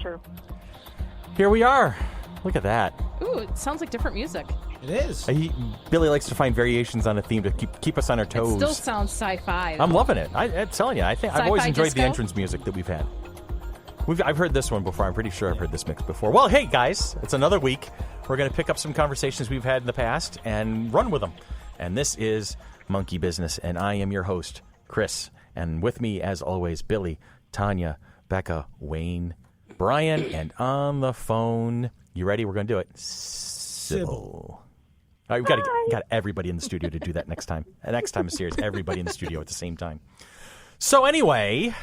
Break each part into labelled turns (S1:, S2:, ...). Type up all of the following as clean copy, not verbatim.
S1: true.
S2: Here we are. Look at that.
S3: Ooh, it sounds like different music.
S4: It is.
S2: Billy likes to find variations on a theme to keep us on our toes.
S3: It still sounds sci-fi.
S2: I'm loving it. I'm telling you, I've always
S3: Sci-fi
S2: enjoyed
S3: disco?
S2: the entrance music that we've had. I've heard this one before. I'm pretty sure I've heard this mix before. Well, hey, guys, it's another week. We're going to pick up some conversations we've had in the past and run with them. And this is Monkey Business, and I am your host, Chris. And with me, as always, Billy, Tanya, Becca, Wayne, Brian, and on the phone, you ready? We're going to do it. Sybil. All right, we've got everybody in the studio to do that next time. Next time is serious. Everybody in the studio at the same time. So anyway,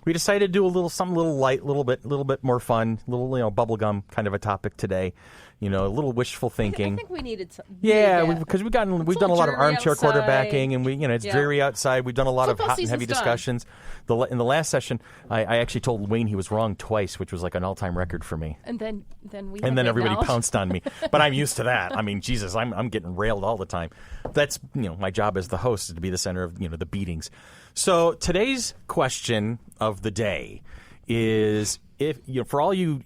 S2: we decided to do a little light, a little bit more fun, little bubblegum kind of a topic today. A little wishful thinking.
S3: I think we needed some.
S2: Yeah, because we've done a lot of armchair
S3: outside.
S2: quarterbacking, and it's dreary outside. We've done a lot of hot and heavy discussions. In the last session, I actually told Wayne he was wrong twice, which was like an all-time record for me.
S3: And then
S2: everybody pounced on me. But I'm used to that. I mean, Jesus, I'm getting railed all the time. That's my job as the host is to be the center of the beatings. So today's question of the day is, if for all you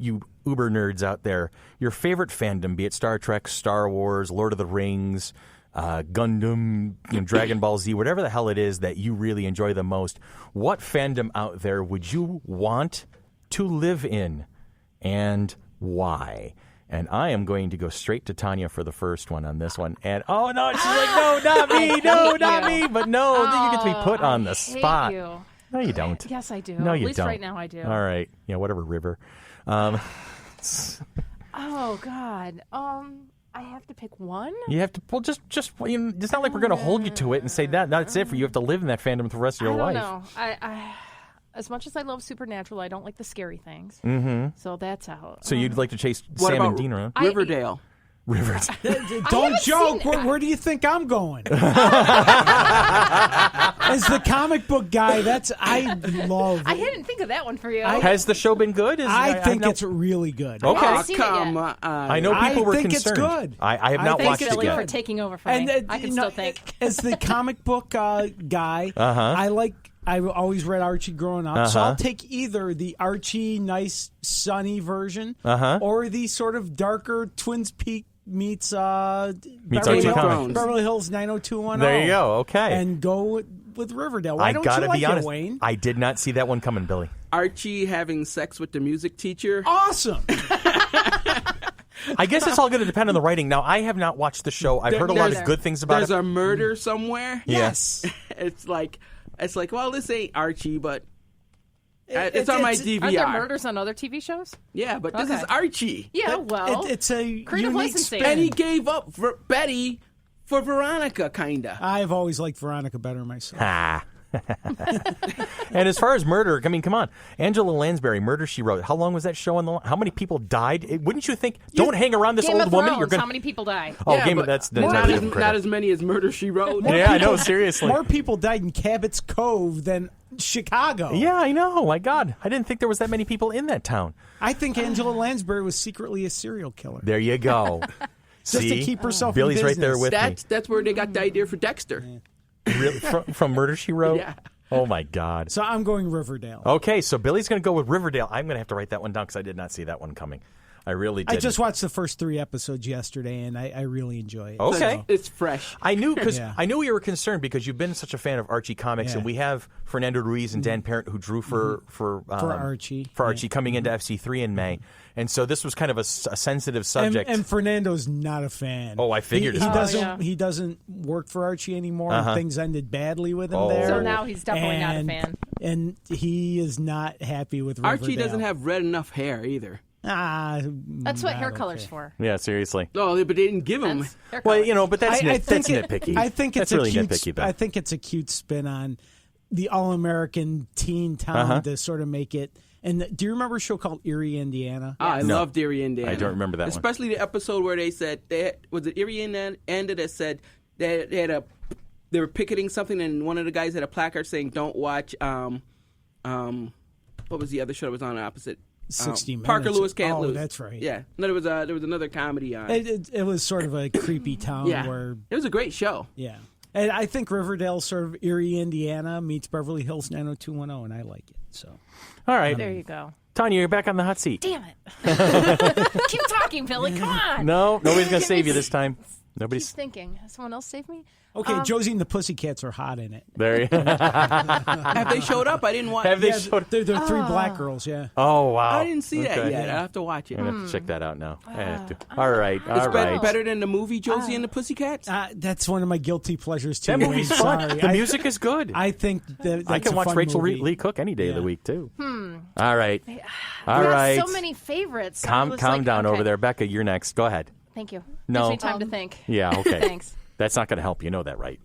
S2: uber nerds out there, your favorite fandom, be it Star Trek, Star Wars, Lord of the Rings, Gundam, Dragon Ball Z, whatever the hell it is that you really enjoy the most, what fandom out there would you want to live in, and why? And I am going to go straight to Tanya for the first one on this one. And oh no, she's like, no, not me, no, not me. But no, you get to be put on the spot.
S3: You.
S2: No, you don't.
S3: Yes, I do.
S2: No, you
S3: At least
S2: don't.
S3: right now I do.
S2: All right. Yeah, whatever, River.
S3: Oh, God. I have to pick one?
S2: You have to, well, just it's not like we're going to hold you to it and say that's it for you. You have to live in that fandom for the rest of your life.
S3: I don't know. I as much as I love Supernatural, I don't like the scary things.
S2: Mm-hmm.
S3: So that's out.
S2: So you'd like to chase Sam and Dean around?
S5: Riverdale.
S4: Don't joke. Where do you think I'm going? As the comic book guy, I love.
S3: I didn't think of that one for you.
S2: Has the show been good?
S4: I think it's really good.
S2: Okay.
S3: I haven't seen it yet.
S2: I know people were concerned.
S4: I think it's good.
S2: I have not watched it
S3: Billy
S2: yet.
S3: for taking over for me. I can still think.
S4: As the comic book guy, I always read Archie growing up, so I'll take either the Archie nice sunny version or the sort of darker Twin Peaks meets Beverly Hills 90210.
S2: There you go. Okay.
S4: And go with Riverdale. Why don't you like it, Wayne?
S2: I did not see that one coming, Billy.
S5: Archie having sex with the music teacher.
S4: Awesome.
S2: I guess it's all going to depend on the writing. Now, I have not watched the show. I've heard a lot of good things about
S5: There's
S2: it.
S5: a murder somewhere.
S4: Yes.
S5: It's like, well, this ain't Archie, but it's on my DVR.
S3: Are there murders on other TV shows?
S5: Yeah, but this is Archie.
S3: Yeah, well.
S4: It's a
S3: creative
S4: unique
S3: licensing.
S4: spin.
S5: And he gave up for Betty for Veronica, kind of.
S4: I've always liked Veronica better myself.
S2: And as far as murder, I mean, come on. Angela Lansbury, Murder, She Wrote. How long was that show on the line? How many people died? Wouldn't you think, don't hang around this
S3: Game
S2: old
S3: of
S2: woman?
S3: Thrones,
S2: You're gonna...
S3: How many people die?
S2: Oh,
S5: Yeah,
S2: Game of
S5: but
S2: that's
S5: not as many as Murder, She Wrote.
S2: Yeah, I know, seriously.
S4: More people died in Cabot's Cove than Chicago.
S2: Yeah, I know. My God. I didn't think there was that many people in that town.
S4: I think Angela Lansbury was secretly a serial killer.
S2: There you go.
S4: Just to keep herself
S2: Billy's
S4: in
S2: right
S4: business.
S2: there with me.
S5: That's where they got the idea for Dexter.
S2: Really? From Murder, She Wrote?
S5: Yeah.
S2: Oh, my God.
S4: So I'm going Riverdale.
S2: Okay, so Billy's going to go with Riverdale. I'm going to have to write that one down because I did not see that one coming. I really did.
S4: I just watched the first 3 episodes yesterday, and I really enjoy it.
S2: Okay.
S4: So.
S5: It's fresh.
S2: I knew you were concerned because you've been such a fan of Archie comics, and we have Fernando Ruiz and Dan Parent who drew for
S4: Archie.
S2: For Archie coming into FC3 in May. And so this was kind of a sensitive subject.
S4: And Fernando's not a fan.
S2: Oh, I figured
S4: he doesn't work for Archie anymore. And things ended badly with him there.
S3: So now he's definitely not a fan.
S4: And he is not happy with Riverdale.
S5: Archie doesn't have red enough hair either.
S3: That's what hair color's for.
S2: Yeah, seriously.
S5: Oh, but they didn't give him.
S2: Well, but that's nitpicky.
S4: I think it's
S2: really
S4: cute.
S2: Nitpicky, though.
S4: I think it's a cute spin on the all-American teen town to sort of make it. And do you remember a show called Erie, Indiana?
S5: I loved Erie, Indiana.
S2: I don't remember that one.
S5: Especially the episode where they said was it Erie, Indiana that said they were picketing something, and one of the guys had a placard saying, "Don't watch." What was the other show that was on the opposite?
S4: 60 Minutes.
S5: Parker Lewis Can't Lose.
S4: Oh, that's right.
S5: Yeah. No, there was another comedy on.
S4: It was sort of a creepy town where
S5: it was a great show.
S4: Yeah. And I think Riverdale sort of Erie, Indiana meets Beverly Hills 90210, and I like it. So,
S2: all right.
S3: There you go.
S2: Tanya, you're back on the hot seat.
S3: Damn it. Keep talking, Billy. Come on.
S2: No, nobody's going to save you this time.
S3: Keep thinking. Has someone else save me?
S4: Okay, Josie and the Pussycats are hot in it.
S2: There you
S5: Have they showed up? I didn't watch.
S2: Have they
S4: Yeah,
S2: showed
S4: they're three black girls, yeah.
S2: Oh, wow.
S5: I didn't see that
S2: Okay.
S5: yet. I have to watch it.
S2: I'm going to have to check that out now. I have to. All right.
S5: It's
S2: All right.
S5: better than the movie Josie and the Pussycats.
S4: That's one of my guilty pleasures, too.
S2: That movie's
S4: Wayne.
S2: fun.
S4: Sorry.
S2: The music is good.
S4: I think that
S2: I
S4: that's
S2: can
S4: a
S2: watch
S4: fun
S2: Rachel
S4: movie.
S2: Lee Cook any day of the week, too. All right. All
S3: You have
S2: right.
S3: so many favorites. I
S2: Calm
S3: was like,
S2: down
S3: okay.
S2: over there. Becca, you're next. Go ahead.
S3: Thank you.
S2: No.
S3: Gives me time to think.
S2: Yeah, okay.
S3: Thanks.
S2: That's not going to help. You know that, right?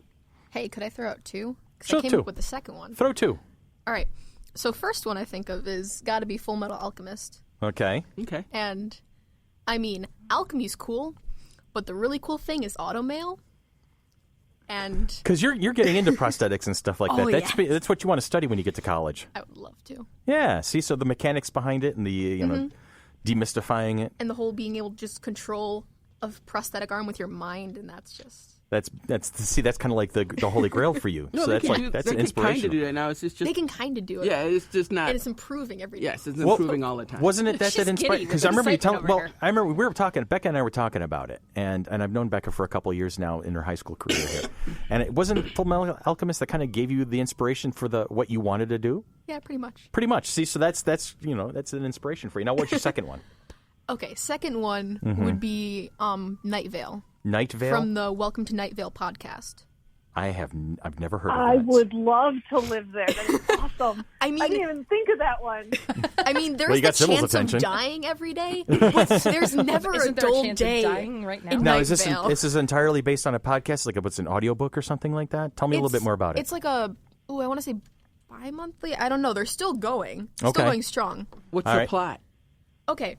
S1: Hey, could I throw out two? Because
S2: Sure,
S1: I came
S2: two.
S1: up with the second one.
S2: Throw two.
S1: All right. So first one I think of is got to be Full Metal Alchemist.
S2: Okay.
S5: Okay.
S1: And, I mean, alchemy's cool, but the really cool thing is automail. And
S2: Because you're getting into prosthetics and stuff like that.
S1: Oh,
S2: That's what you want to study when you get to college.
S1: I would love to.
S2: Yeah. See, so the mechanics behind it and the, you know, demystifying it.
S1: And the whole being able to just control a prosthetic arm with your mind, and that's just...
S2: That's kind of like the holy grail for you.
S5: No,
S2: so
S5: they
S2: that's
S5: can
S2: like that's
S5: they
S2: an
S5: can kind
S2: inspiration.
S5: of do that now. It's just
S1: They can kind of do it.
S5: yeah. It's just not.
S1: And it's improving every day.
S5: Yes, it's improving all the time.
S2: Wasn't it that
S3: She's
S2: inspired?
S3: giddy
S2: Because
S3: with
S2: I remember you
S3: excitement
S2: telling.
S3: over
S2: Well,
S3: here.
S2: I remember we were talking. Becca and I were talking about it, and I've known Becca for a couple of years now in her high school career here, and it wasn't Full Metal Alchemist that kind of gave you the inspiration for what you wanted to do.
S1: Yeah, pretty much.
S2: Pretty much. See, so that's an inspiration for you. Now, what's your second one?
S1: Okay, second one would be Night Vale.
S2: Night Vale.
S1: From the Welcome to Night Vale podcast.
S2: I've never heard of that.
S6: I would love to live there. That is awesome.
S1: I mean-
S6: I didn't even think of that one.
S1: I mean, there's
S2: Well, you got
S1: the
S2: Sybil's
S1: chance
S2: attention.
S1: of dying every day, but there's never a
S3: Isn't there a
S1: dull
S3: chance
S1: day
S3: of dying right now?
S1: in
S2: Now,
S1: Night
S2: is this
S1: Vale.
S2: this is entirely based on a podcast, like what's an audiobook or something like that? Tell me a little bit more about it.
S1: It's like I want to say bi-monthly. I don't know. They're still going.
S2: Okay.
S1: Still going strong.
S5: What's
S2: All
S5: the
S2: right.
S5: plot?
S1: Okay.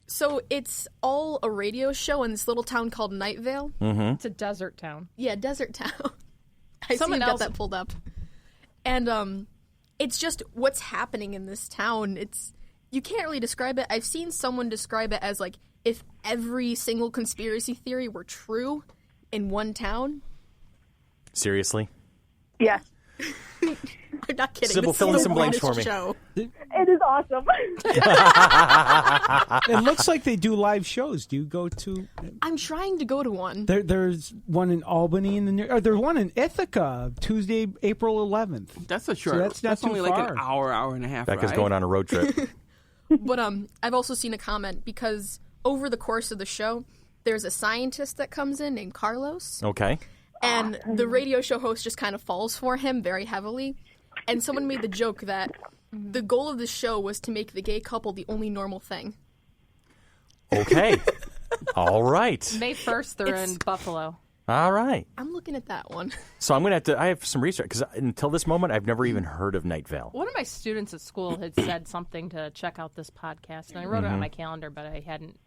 S1: So it's all a radio show in this little town called Night Vale.
S3: It's a desert town.
S1: Yeah, desert town. I see
S3: Someone
S1: you got
S3: else-
S1: that pulled up. And it's just what's happening in this town. You can't really describe it. I've seen someone describe it as like if every single conspiracy theory were true in one town.
S2: Seriously?
S6: Yes,
S1: I'm not kidding.
S2: Sybil,
S1: This
S2: fill
S1: is
S2: in
S1: the
S2: some blanks
S1: weirdest
S2: for me.
S1: show.
S6: it is awesome.
S4: It looks like they do live shows. Do you go to?
S1: I'm trying to go to one.
S4: There's one in Albany, there's one in Ithaca, Tuesday, April 11th.
S5: That's a short.
S4: So that's not too
S5: only like
S4: far.
S5: an hour and a half.
S2: Becca's
S5: ride.
S2: going on a road trip.
S1: But I've also seen a comment because over the course of the show, there's a scientist that comes in named Carlos,
S2: Okay.
S1: and the radio show host just kind of falls for him very heavily. And someone made the joke that the goal of the show was to make the gay couple the only normal thing.
S2: Okay. All right.
S3: May 1st, they're in Buffalo.
S2: All right.
S1: I'm looking at that one.
S2: So I'm going to I have some research because until this moment, I've never even heard of Night Vale.
S3: One of my students at school had said something to check out this podcast, and I wrote it on my calendar, but I hadn't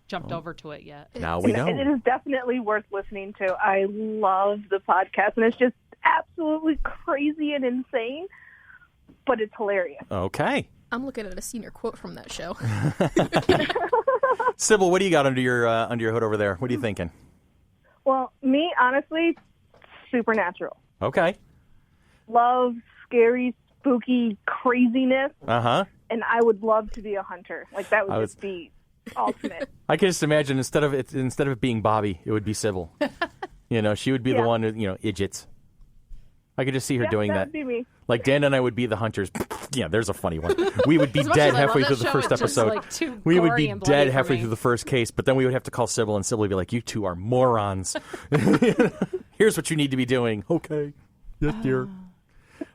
S3: jumped over to it yet.
S2: Now we know.
S6: And it is definitely worth listening to. I love the podcast, and it's just absolutely crazy and insane, but it's hilarious.
S2: Okay.
S1: I'm looking at a senior quote from that show.
S2: Sybil, what do you got under your hood over there? What are you thinking?
S6: Well, me, honestly, supernatural.
S2: Okay.
S6: Love scary, spooky craziness,
S2: Uh-huh.
S6: and I would love to be a hunter. Like, that would just be ultimate.
S2: I can just imagine instead of it being Bobby, it would be Sybil. She would be the
S6: Yeah.
S2: one who, idiots. I could just see her doing
S6: that
S2: that.
S6: would be me.
S2: Like Dan and I would be the hunters. Yeah, there's a funny one. We would be
S3: As much
S2: dead
S3: as I love
S2: halfway
S3: that
S2: through the
S3: show,
S2: first
S3: it's just,
S2: episode.
S3: like, too
S2: We would
S3: gory
S2: be
S3: and bloody
S2: dead
S3: for
S2: halfway
S3: me.
S2: through the first case, but then we would have to call Sybil, and Sybil would be like, "You two are morons. Here's what you need to be doing." Okay. Yes, dear.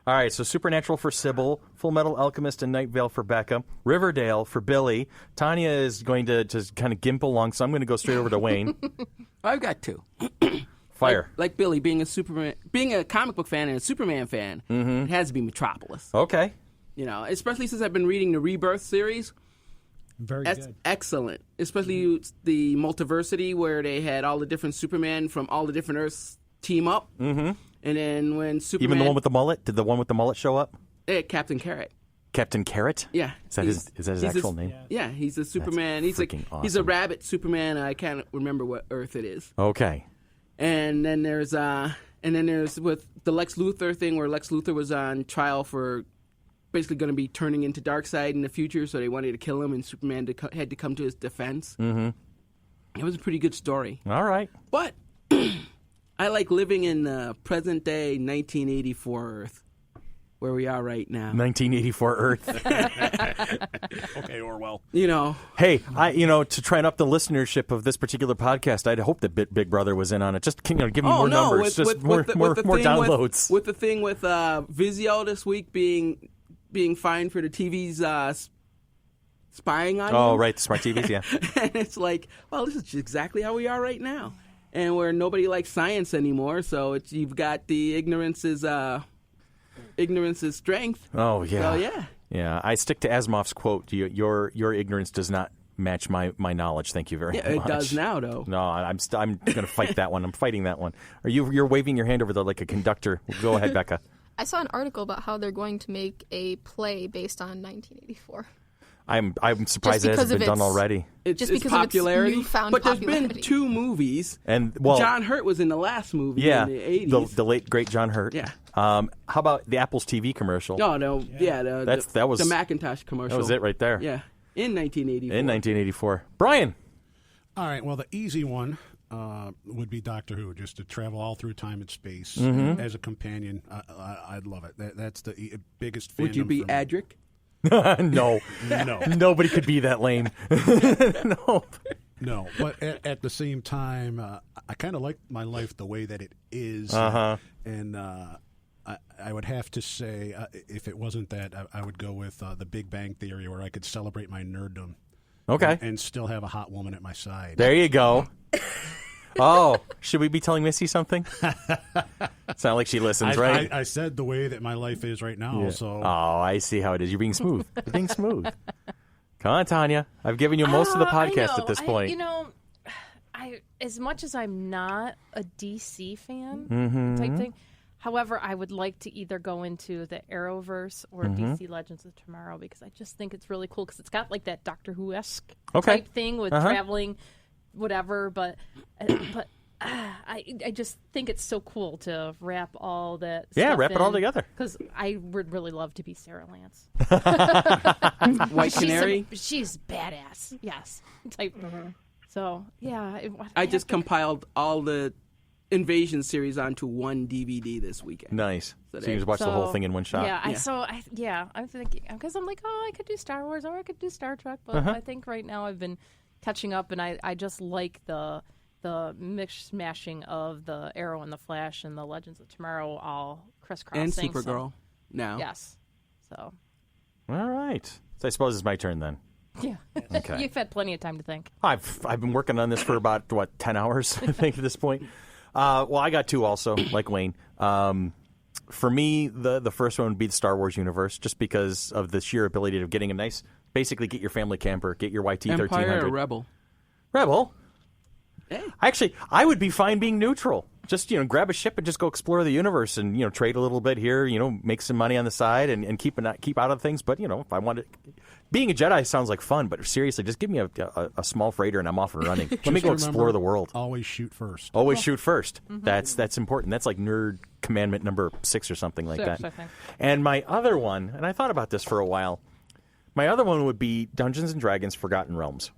S2: All right, so Supernatural for Sybil, Full Metal Alchemist and Night Vale for Becca, Riverdale for Billy. Tanya is going to just kind of gimp along, so I'm going to go straight over to Wayne.
S5: I've got two.
S2: Fire.
S5: Like Billy, being a comic book fan and a Superman fan, it has to be Metropolis.
S2: Okay.
S5: Especially since I've been reading the Rebirth series.
S4: Very
S5: That's
S4: good.
S5: excellent. Especially the Multiversity, where they had all the different Superman from all the different Earths team up. Mm-hmm. And then when Superman...
S2: Even the one with the mullet? Did the one with the mullet show up?
S5: Captain Carrot.
S2: Captain Carrot?
S5: Yeah.
S2: Is that his actual name?
S5: Yeah, he's a Superman. He's
S2: freaking
S5: he's a
S2: awesome.
S5: rabbit Superman. I can't remember what Earth it is.
S2: Okay.
S5: And then there's with the Lex Luthor thing, where Lex Luthor was on trial for basically going to be turning into Darkseid in the future, so they wanted to kill him, and Superman had to come to his defense. Mm-hmm. It was a pretty good story.
S2: All right.
S5: But I like living in present-day 1984 Earth, where we are right now.
S2: 1984 Earth.
S7: Okay, Orwell.
S2: Hey, to try and up the listenership of this particular podcast, I'd hope that Big Brother was in on it. Just give me more numbers, more downloads.
S5: With the thing with Vizio this week being fined for the TV's spying on you.
S2: Oh, right, the smart TVs, yeah.
S5: And it's like, well, this is exactly how we are right now. And where nobody likes science anymore, so you've got the ignorance is strength.
S2: Oh, yeah.
S5: So, yeah.
S2: Yeah, I stick to Asimov's quote, your ignorance does not match my knowledge. Thank you very much.
S5: It does now, though.
S2: No, I'm going to fight that one. I'm fighting that one. You're waving your hand over there like a conductor. Go ahead, Becca.
S1: I saw an article about how they're going to make a play based on 1984.
S2: I'm surprised it hasn't been done already.
S1: Just because
S5: popularity,
S1: of its newfound
S5: but
S1: popularity.
S5: there's been 2 movies.
S2: And
S5: John Hurt was in the last movie in the 80s.
S2: The late great John Hurt.
S5: Yeah.
S2: How about the Apple's TV commercial?
S5: No, yeah. That was the Macintosh commercial.
S2: That was it right there.
S5: Yeah, in 1984.
S2: In 1984. Brian.
S7: All right. Well, the easy one would be Doctor Who, just to travel all through time and space as a companion. I'd love it. That's the biggest fandom.
S5: Would you be Adric?
S2: No. Nobody could be that lame.
S7: No, but at the same time, I kind of like my life the way that it is. And I would have to say, if it wasn't that, I would go with the Big Bang Theory, where I could celebrate my nerddom.
S2: Okay.
S7: And still have a hot woman at my side.
S2: There you go. Oh, should we be telling Missy something? Sound like she listens, right?
S7: I said the way that my life is right now.
S2: Yeah.
S7: So.
S2: Oh, I see how it is. You're being smooth. You're being smooth. Come on, Tanya. I've given you most of the podcast at this point.
S3: As much as I'm not a DC fan type thing, however, I would like to either go into the Arrowverse or DC Legends of Tomorrow, because I just think it's really cool, because it's got like that Doctor Who-esque type thing with traveling, whatever. But I just think it's so cool to wrap all that.
S2: Wrap it all together.
S3: Because I would really love to be Sarah Lance.
S5: White Canary.
S3: She's badass. Yes. Type. So yeah,
S5: I just compiled all the Invasion series onto one DVD this weekend.
S2: Nice. So you just watch the whole thing in one shot.
S3: I'm thinking, because I'm like, I could do Star Wars or I could do Star Trek, but I think right now I've been catching up, and I just like the mix-mashing of the Arrow and the Flash and the Legends of Tomorrow all crisscrossing.
S5: And Supergirl now.
S3: Yes. So.
S2: All right. So I suppose it's my turn then.
S3: Yeah.
S2: Okay.
S3: You've had plenty of time to think.
S2: I've been working on this for about 10 hours, I think, at this point. Well, I got 2 also, like Wayne. For me, the first one would be the Star Wars universe, just because of the sheer ability of getting a nice, basically get your family camper, get your YT-1300.
S5: Empire or Rebel?
S2: Rebel.
S5: Hey.
S2: Actually, I would be fine being neutral. Just, grab a ship and just go explore the universe and, trade a little bit here, make some money on the side and keep out of things. But, if I wanted... Being a Jedi sounds like fun, but seriously, just give me a small freighter and I'm off and running. Let me go explore the world.
S7: Always shoot first.
S2: Always shoot first. That's important. That's like nerd commandment number 6 or something like that.
S3: I think.
S2: And my other one, and I thought about this for a while, my other one would be Dungeons & Dragons Forgotten Realms.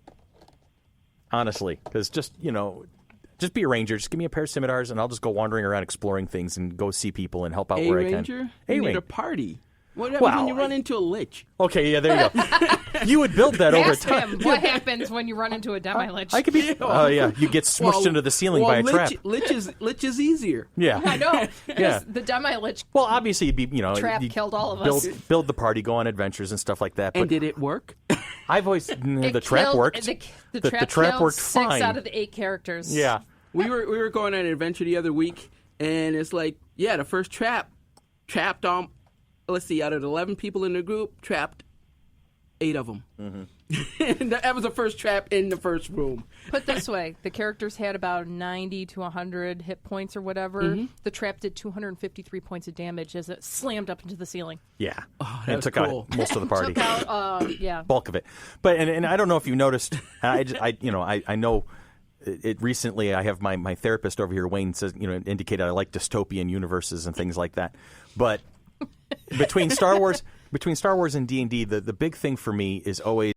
S2: Honestly, because just be a ranger. Just give me a pair of scimitars, and I'll just go wandering around exploring things and go see people and help out where I can.
S5: You need a party. What happens when you run into a lich?
S2: Okay, yeah, there you go. You would build that over time.
S3: What happens when you run into a demi-lich?
S2: I could be. Oh, yeah. You get smushed into the ceiling by a trap.
S5: Lich is easier.
S2: Yeah.
S3: I know.
S2: Yeah.
S3: The demi-lich
S2: Well, obviously, you'd be,
S3: trap killed all of us.
S2: Build the party, go on adventures and stuff like that.
S5: And did it work?
S2: I've always... the trap worked.
S3: The
S2: trap worked
S3: 6
S2: fine.
S3: out of the 8 characters.
S2: Yeah.
S5: We were going on an adventure the other week, and it's like, the first trap trapped let's see, out of the 11 people in the group, trapped 8 of them. And that was the first trap in the first room.
S3: Put this way, the characters had about 90 to 100 hit points or whatever. The trap did 253 points of damage as it slammed up into the ceiling.
S2: Yeah.
S5: Oh,
S2: and it took
S5: cool.
S2: out most of the party.
S3: Took out,
S2: bulk of it. But and I don't know if you noticed, I know it recently. I have my therapist over here, Wayne, says indicated I like dystopian universes and things like that. But between Star Wars between Star Wars and D&D, the big thing for me is always